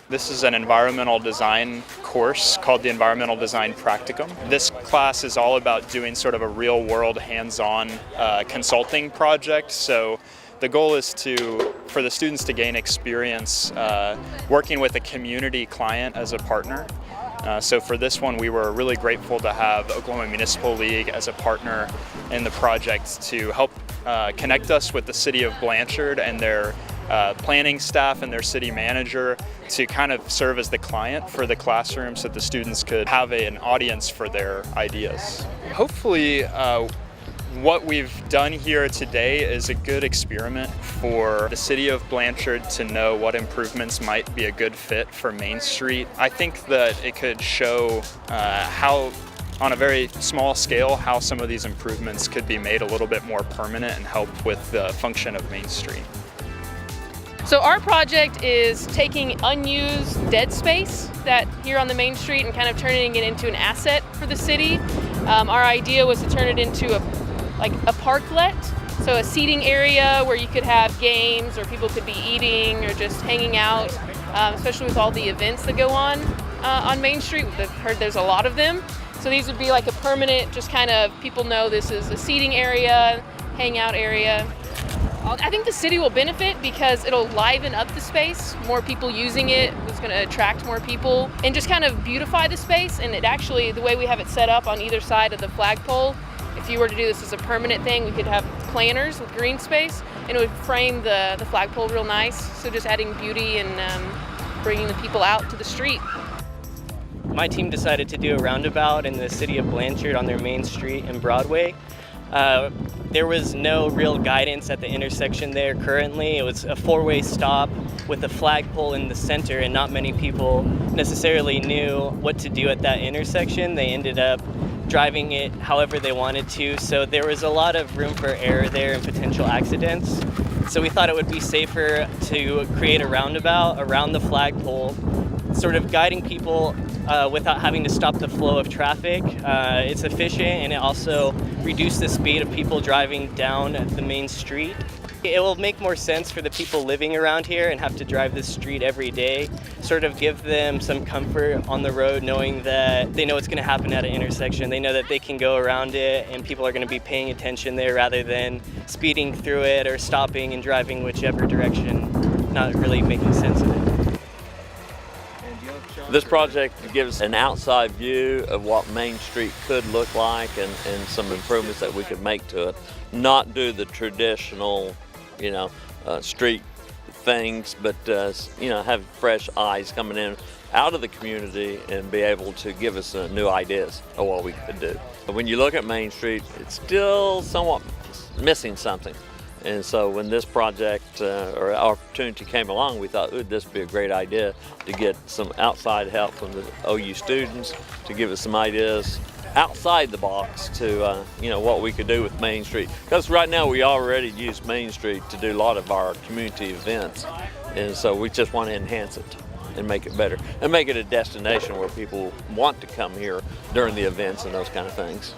This is an environmental design course called the Environmental Design Practicum. This class is all about doing sort of a real-world, hands-on consulting project. So the goal is for the students to gain experience working with a community client as a partner. So for this one, we were really grateful to have Oklahoma Municipal League as a partner in the project to help connect us with the city of Blanchard and their planning staff and their city manager to kind of serve as the client for the classroom so that the students could have an audience for their ideas. Hopefully, what we've done here today is a good experiment for the city of Blanchard to know what improvements might be a good fit for Main Street. I think that it could show how, on a very small scale, how some of these improvements could be made a little bit more permanent and help with the function of Main Street. So our project is taking unused dead space that here on the Main Street and kind of turning it into an asset for the city. Our idea was to turn it into a parklet, so a seating area where you could have games or people could be eating or just hanging out, especially with all the events that go on Main Street. We've heard there's a lot of them. So these would be like a permanent, just kind of people know this is a seating area, hangout area. I think the city will benefit because it'll liven up the space. More people using it is going to attract more people and just kind of beautify the space. And it actually, the way we have it set up on either side of the flagpole, if you were to do this as a permanent thing, we could have planters with green space and it would frame the flagpole real nice. So just adding beauty and bringing the people out to the street. My team decided to do a roundabout in the city of Blanchard on their main street and Broadway. There was no real guidance at the intersection there currently. It was a four-way stop with a flagpole in the center, and not many people necessarily knew what to do at that intersection. They ended up driving it however they wanted to, so there was a lot of room for error there and potential accidents. So we thought it would be safer to create a roundabout around the flagpole, sort of guiding people without having to stop the flow of traffic. It's efficient and it also reduces the speed of people driving down the main street. It will make more sense for the people living around here and have to drive this street every day, sort of give them some comfort on the road knowing that they know what's going to happen at an intersection. They know that they can go around it and people are going to be paying attention there rather than speeding through it or stopping and driving whichever direction, not really making sense of it. This project gives an outside view of what Main Street could look like and some improvements that we could make to it. Not do the traditional, street things, but have fresh eyes coming in out of the community and be able to give us new ideas of what we could do. But when you look at Main Street, it's still somewhat missing something. And so when this project or opportunity came along, we thought, this would be a great idea to get some outside help from the OU students to give us some ideas outside the box to, what we could do with Main Street. Because right now we already use Main Street to do a lot of our community events. And so we just want to enhance it and make it better and make it a destination where people want to come here during the events and those kind of things.